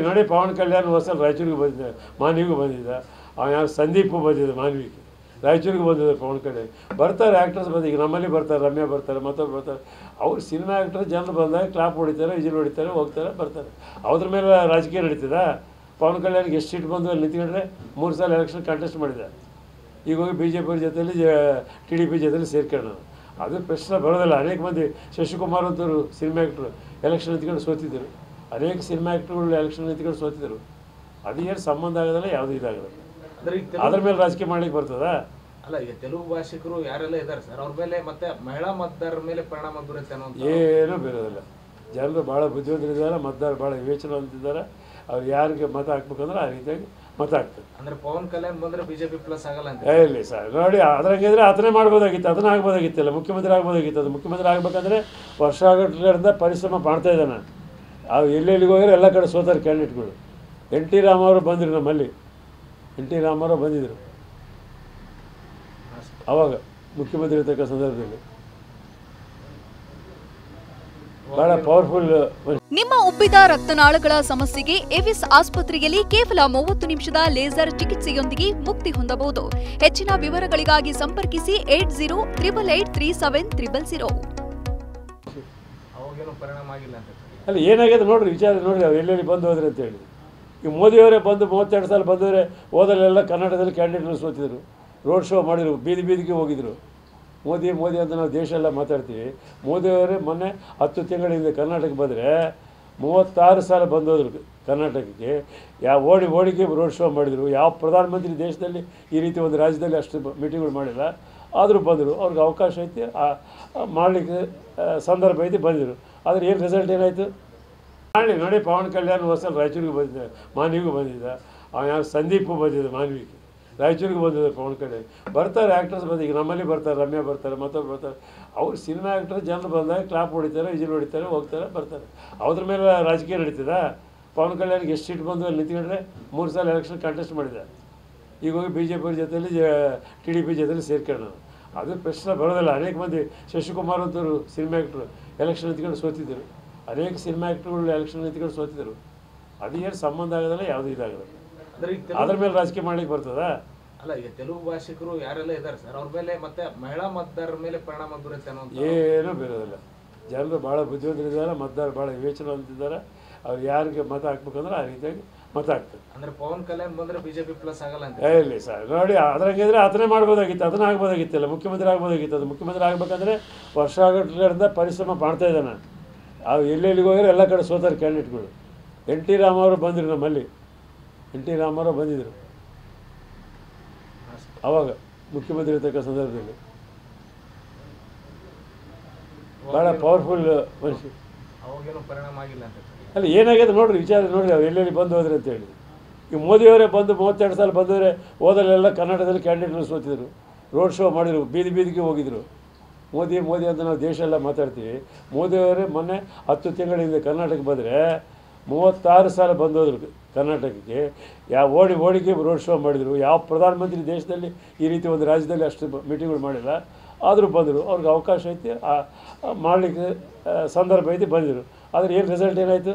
ನೋಡಿ ಪವನ್ ಕಲ್ಯಾಣ್ ಹೊಸಲ ರಾಯಚೂರಿಗೆ ಬಂದಿದ್ದ, ಮಾನ್ವಿಗೂ ಬಂದಿದ್ದ, ಯಾರು ಸಂದೀಪು ಬಂದಿದ್ದ ಮಾನ್ವಿಗೆ, ರಾಯಚೂರಿಗೆ ಬಂದಿದ್ದಾರೆ ಪವನ್ ಕಲ್ಯಾಣ್. ಬರ್ತಾರೆ ಆ್ಯಕ್ಟರ್ಸ್ ಬಂದು, ಈಗ ನಮ್ಮಲ್ಲಿ ಬರ್ತಾರೆ, ರಮ್ಯಾ ಬರ್ತಾರೆ, ಮತ್ತೊಬ್ಬರು ಬರ್ತಾರೆ. ಅವ್ರು ಸಿನಿಮಾ ಆ್ಯಕ್ಟರ್ ಜನರು ಬಂದಾಗ ಕ್ಲಾಪ್ ಹೊಡಿತಾರೆ, ವಿಜಿಲ್ ಹೊಡಿತಾರೆ, ಹೋಗ್ತಾರೆ, ಬರ್ತಾರೆ. ಅದ್ರ ಮೇಲೆ ರಾಜಕೀಯ ನಡೀತದ? ಪವನ್ ಕಲ್ಯಾಣ್ಗೆ ಎಷ್ಟು ಸೀಟ್ ಬಂದು ಅಲ್ಲಿ ನಿಂತ್ಕೊಂಡ್ರೆ 3 ಸಲ ಎಲೆಕ್ಷನ್ ಕಂಟೆಸ್ಟ್ ಮಾಡಿದೆ. ಈಗ ಹೋಗಿ BJP ಜೊತೆಯಲ್ಲಿ TDP ಜೊತೆಯಲ್ಲಿ ಸೇರ್ಕೊಂಡು ಅದು ಪ್ರಶ್ನೆ ಬರೋದಿಲ್ಲ. ಅನೇಕ ಮಂದಿ ಶಶಿಕುಮಾರ್ ಅಂತವರು ಸಿನಿಮಾ ಆ್ಯಕ್ಟ್ರು ಎಲೆಕ್ಷನ್ ನಿಂತ್ಕೊಂಡು ಸೋತಿದ್ದರು, ಅನೇಕ ಸಿನಿಮಾ ಆ್ಯಕ್ಟ್ರುಗಳು ಎಲೆಕ್ಷನ್ ನಿಂತ್ಕೊಂಡು ಸೋತಿದ್ದರು. ಅದು ಏನು ಸಂಬಂಧ ಆಗೋದಿಲ್ಲ, ಯಾವುದೂ ಇದಾಗೋದಿಲ್ಲ. ಅದ್ರ ಮೇಲೆ ರಾಜಕೀಯ ಮಾಡ್ಲಿಕ್ಕೆ ಬರ್ತದಾ? ಅಲ್ಲ, ಈಗ ತೆಲುಗು ಭಾಷಿಕರು ಯಾರೆಲ್ಲ ಇದ್ದಾರೆ ಸರ್, ಅವ್ರ ಮೇಲೆ ಮತ್ತೆ ಮಹಿಳಾ ಮತದಾರರ ಮೇಲೆ ಪರಿಣಾಮ ಬೀರುತ್ತೆ ಅನ್ನೋ ಏನೂ ಬೀರೋದಿಲ್ಲ. ಜನರು ಭಾಳ ಬುದ್ಧಿವಂತರಿದ್ದಾರೆ, ಮತದಾರರು ಭಾಳ ವಿವೇಚನವಂತಿದ್ದಾರೆ. ಅವ್ರು ಯಾರಿಗೆ ಮತ ಹಾಕ್ಬೇಕಂದ್ರೆ ಆ ರೀತಿಯಾಗಿ ಮತ ಹಾಕ್ತಾರೆ. ಅಂದ್ರೆ ಪವನ್ ಕಲ್ಯಾಣ್ ಬಂದರೆ BJP ಪ್ಲಸ್ ಆಗಲ್ಲ ಅಂತ? ಇಲ್ಲ ಸರ್, ನೋಡಿ ಅದ್ರಂಗಿದ್ರೆ ಅದನ್ನೇ ಮಾಡ್ಬೋದಾಗಿತ್ತು, ಅದನ್ನ ಆಗ್ಬೋದಾಗಿತ್ತಲ್ಲ, ಮುಖ್ಯಮಂತ್ರಿ ಆಗ್ಬೋದಾಗಿತ್ತು. ಅದು ಮುಖ್ಯಮಂತ್ರಿ ಆಗಬೇಕಂದ್ರೆ ವರ್ಷಗಳಿಂದ ಪರಿಶ್ರಮ ಮಾಡ್ತಾ ಇದ್ದಾನೆ. ಅವ್ರು ಎಲ್ಲೆಲ್ಲಿಗೆ ಹೋಗಿರೋ ಎಲ್ಲ ಕಡೆ ಸೋತಾರೆ ಕ್ಯಾಂಡಿಡೇಟ್ಗಳು. NT ರಾಮಾರಾವ್ ಬಂದರು, ನಮ್ಮಲ್ಲಿ NT ರಾಮಾರಾವ್ ಬಂದಿದ್ದರು ಆವಾಗ ಮುಖ್ಯಮಂತ್ರಿ ಇರ್ತಕ್ಕ ಸಂದರ್ಭದಲ್ಲಿ. ಬಹಳ ಪವರ್ಫುಲ್. ನಿಮ್ಮ ಉಬ್ಬಿದ ರಕ್ತನಾಳಗಳ ಸಮಸ್ಯೆಗೆ ಎವಿಸ್ ಆಸ್ಪತ್ರೆಯಲ್ಲಿ ಕೇವಲ 30 ನಿಮಿಷದ ಲೇಸರ್ ಚಿಕಿತ್ಸೆಯೊಂದಿಗೆ ಮುಕ್ತಿ ಹೊಂದಬಹುದು. ಹೆಚ್ಚಿನ ವಿವರಗಳಿಗಾಗಿ ಸಂಪರ್ಕಿಸಿ 8088837300. ಅವಾಗೇನು ಪರಿಣಾಮ ಆಗಿಲ್ಲ ಅಂತ? ಅಲ್ಲಿ ಏನಾಗಿದೆ ನೋಡ್ರಿ, ವಿಚಾರ ನೋಡ್ರಿ, ಅವ್ರು ಎಲ್ಲೆಲ್ಲಿ ಬಂದು ಹೋದ್ರೆ ಅಂತೇಳಿ. ಈಗ ಮೋದಿಯವರೇ ಬಂದು 32 ಸಾಲ ಬಂದವರೆ ಹೋದಲ್ಲೆಲ್ಲ ಕರ್ನಾಟಕದಲ್ಲಿ ಕ್ಯಾಂಡಿಡೇಟ್ಗಳು ಸೋತಿದ್ರು, ರೋಡ್ ಶೋ ಮಾಡಿದರು, ಬೀದಿ ಬೀದಿಗೆ ಹೋಗಿದ್ರು. ಮೋದಿ ಮೋದಿ ಅಂತ ನಾವು ದೇಶ ಎಲ್ಲ ಮಾತಾಡ್ತೀವಿ. ಮೋದಿಯವರೇ ಮೊನ್ನೆ 10 ತಿಂಗಳಿಂದ ಕರ್ನಾಟಕಕ್ಕೆ ಬಂದರೆ 36 ಸಾಲ ಬಂದೋದ್ರು ಕರ್ನಾಟಕಕ್ಕೆ. ಓಡಿಗೆ ರೋಡ್ ಶೋ ಮಾಡಿದರು. ಯಾವ ಪ್ರಧಾನಮಂತ್ರಿ ದೇಶದಲ್ಲಿ ಈ ರೀತಿ ಒಂದು ರಾಜ್ಯದಲ್ಲಿ ಅಷ್ಟು ಮೀಟಿಂಗ್ಗಳು ಮಾಡಿಲ್ಲ. ಆದರೂ ಬಂದರು, ಅವ್ರಿಗೆ ಅವಕಾಶ ಐತಿ, ಮಾಡಲಿಕ್ಕೆ ಸಂದರ್ಭ ಐತಿ, ಬಂದಿದ್ರು. ಆದರೆ ಏನು ರಿಸಲ್ಟ್ ಏನಾಯಿತು? ನೋಡಿ ಪವನ್ ಕಲ್ಯಾಣ್ ಹೊಸಲ ರಾಯಚೂರಿಗೆ ಬಂದಿದ್ದ, ಮಾನ್ವಿಗೂ ಬಂದಿದ್ದ, ಯಾರು ಸಂದೀಪು ಬಂದಿದ್ದ ಮಾನ್ವಿಗೆ, ರಾಯಚೂರಿಗೆ ಬಂದಿದ್ದಾರೆ ಪವನ್ ಕಲ್ಯಾಣ್. ಬರ್ತಾರೆ ಆ್ಯಕ್ಟರ್ಸ್ ಬಂದು, ಈಗ ನಮ್ಮಲ್ಲಿ ಬರ್ತಾರೆ, ರಮ್ಯಾ ಬರ್ತಾರೆ, ಮತ್ತೊಬ್ಬರು ಬರ್ತಾರೆ. ಅವ್ರು ಸಿನಿಮಾ ಆ್ಯಕ್ಟರ್ ಜನರು ಬಂದಾಗ ಕ್ಲಾಪ್ ಹೊಡಿತಾರೆ, ವಿಜಿಲ್ ಹೊಡಿತಾರೆ, ಹೋಗ್ತಾರೆ, ಬರ್ತಾರೆ. ಅದ್ರ ಮೇಲೆ ರಾಜಕೀಯ ನಡೀತದ? ಪವನ್ ಕಲ್ಯಾಣ್ಗೆ ಎಷ್ಟು ಸೀಟ್ ಬಂದು ಅಲ್ಲಿ ನಿಂತ್ಕೊಂಡ್ರೆ 3 ಸಲ ಎಲೆಕ್ಷನ್ ಕಂಟೆಸ್ಟ್ ಮಾಡಿದೆ. ಈಗ ಹೋಗಿ BJP ಜೊತೆಯಲ್ಲಿ TDP ಜೊತೆಯಲ್ಲಿ ಸೇರ್ಕೊಂಡು ಅದು ಪ್ರಶ್ನೆ ಬರೋದಿಲ್ಲ. ಅನೇಕ ಮಂದಿ ಶಶಿಕುಮಾರ್ ಅಂತವರು ಸಿನಿಮಾ ಆ್ಯಕ್ಟ್ರು ಎಲೆಕ್ಷನ್ ನಿಂತ್ಕೊಂಡು ಸೋತಿದ್ದರು, ಅನೇಕ ಸಿನಿಮಾ ಆ್ಯಕ್ಟ್ರುಗಳು ಎಲೆಕ್ಷನ್ ನಿಂತ್ಕೊಂಡು ಸೋತಿದ್ದರು. ಅದು ಏನು ಸಂಬಂಧ ಆಗೋದಿಲ್ಲ, ಯಾವುದೂ ಇದಾಗೋದಿಲ್ಲ. ಅದ್ರ ಮೇಲೆ ರಾಜಕೀಯ ಮಾಡ್ಲಿಕ್ಕೆ ಬರ್ತದಾ? ಅಲ್ಲ, ಈಗ ತೆಲುಗು ಭಾಷಿಕರು ಯಾರೆಲ್ಲ ಇದ್ದಾರೆ ಸರ್, ಅವ್ರ ಮೇಲೆ ಮತ್ತೆ ಮಹಿಳಾ ಮತದಾರರ ಮೇಲೆ ಪರಿಣಾಮ ಬೀರುತ್ತೆ ಅನ್ನೋ ಏನೂ ಬೀರೋದಿಲ್ಲ. ಜನರು ಭಾಳ ಬುದ್ಧಿವಂತರಿದ್ದಾರೆ, ಮತದಾರರು ಭಾಳ ವಿವೇಚನವಂತಿದ್ದಾರೆ. ಅವ್ರು ಯಾರಿಗೆ ಮತ ಹಾಕ್ಬೇಕಂದ್ರೆ ಆ ರೀತಿಯಾಗಿ ಮತ ಹಾಕ್ತಾರೆ. ಅಂದ್ರೆ ಪವನ್ ಕಲ್ಯಾಣ್ ಬಂದರೆ BJP ಪ್ಲಸ್ ಆಗಲ್ಲ ಅಂತ? ಇಲ್ಲ ಸರ್, ನೋಡಿ ಅದ್ರಂಗಿದ್ರೆ ಅದನ್ನೇ ಮಾಡ್ಬೋದಾಗಿತ್ತು, ಅದನ್ನ ಆಗ್ಬೋದಾಗಿತ್ತಲ್ಲ, ಮುಖ್ಯಮಂತ್ರಿ ಆಗ್ಬೋದಾಗಿತ್ತು. ಅದು ಮುಖ್ಯಮಂತ್ರಿ ಆಗಬೇಕಂದ್ರೆ ವರ್ಷಗಳಿಂದ ಪರಿಶ್ರಮ ಮಾಡ್ತಾ ಇದ್ದಾನೆ. ಅವ್ರು ಎಲ್ಲೆಲ್ಲಿಗೆ ಹೋಗಿರೋ ಎಲ್ಲ ಕಡೆ ಸೋತಾರೆ ಕ್ಯಾಂಡಿಡೇಟ್ಗಳು. NT ರಾಮಾರಾವ್ ಬಂದರು, ನಮ್ಮಲ್ಲಿ NT ರಾಮಾರಾವ್ ಬಂದಿದ್ದರು ಆವಾಗ ಮುಖ್ಯಮಂತ್ರಿ ಇರ್ತಕ್ಕ ಸಂದರ್ಭದಲ್ಲಿ. ಭಾಳ ಪವರ್ಫುಲ್ ಮನುಷ್ಯ. ಅವಾಗೇನು ಪರಿಣಾಮ ಆಗಿಲ್ಲ ಅಂತ? ಅಲ್ಲಿ ಏನಾಗಿದೆ ನೋಡ್ರಿ, ವಿಚಾರ ನೋಡ್ರಿ, ಅವ್ರು ಎಲ್ಲೆಲ್ಲಿ ಬಂದು ಹೋದ್ರೆ ಅಂತೇಳಿ. ಈಗ ಮೋದಿಯವರೇ ಬಂದು 32 ಸಾಲ ಬಂದವರೆ ಹೋದಲ್ಲೆಲ್ಲ ಕರ್ನಾಟಕದಲ್ಲಿ ಕ್ಯಾಂಡಿಡೇಟ್ಗಳು ಸೋತಿದ್ರು, ರೋಡ್ ಶೋ ಮಾಡಿದರು, ಬೀದಿ ಬೀದಿಗೆ ಹೋಗಿದ್ರು. ಮೋದಿ ಅಂತ ನಾವು ದೇಶ ಎಲ್ಲ ಮಾತಾಡ್ತೀವಿ. ಮೋದಿಯವರೇ ಮೊನ್ನೆ 10 ತಿಂಗಳಿಂದ ಕರ್ನಾಟಕಕ್ಕೆ ಬಂದರೆ 36 ಸಾಲ ಬಂದೋದ್ರು ಕರ್ನಾಟಕಕ್ಕೆ. ಓಡಿಗೆ ರೋಡ್ ಶೋ ಮಾಡಿದರು. ಯಾವ ಪ್ರಧಾನಮಂತ್ರಿ ದೇಶದಲ್ಲಿ ಈ ರೀತಿ ಒಂದು ರಾಜ್ಯದಲ್ಲಿ ಅಷ್ಟು ಮೀಟಿಂಗ್ಗಳು ಮಾಡಿಲ್ಲ. ಆದರೂ ಬಂದರು, ಅವ್ರಿಗೆ ಅವಕಾಶ ಐತಿ, ಮಾಡಲಿಕ್ಕೆ ಸಂದರ್ಭ ಐತಿ, ಬಂದಿದ್ರು. ಆದರೆ ಏನು ರಿಸಲ್ಟ್ ಏನಾಯಿತು?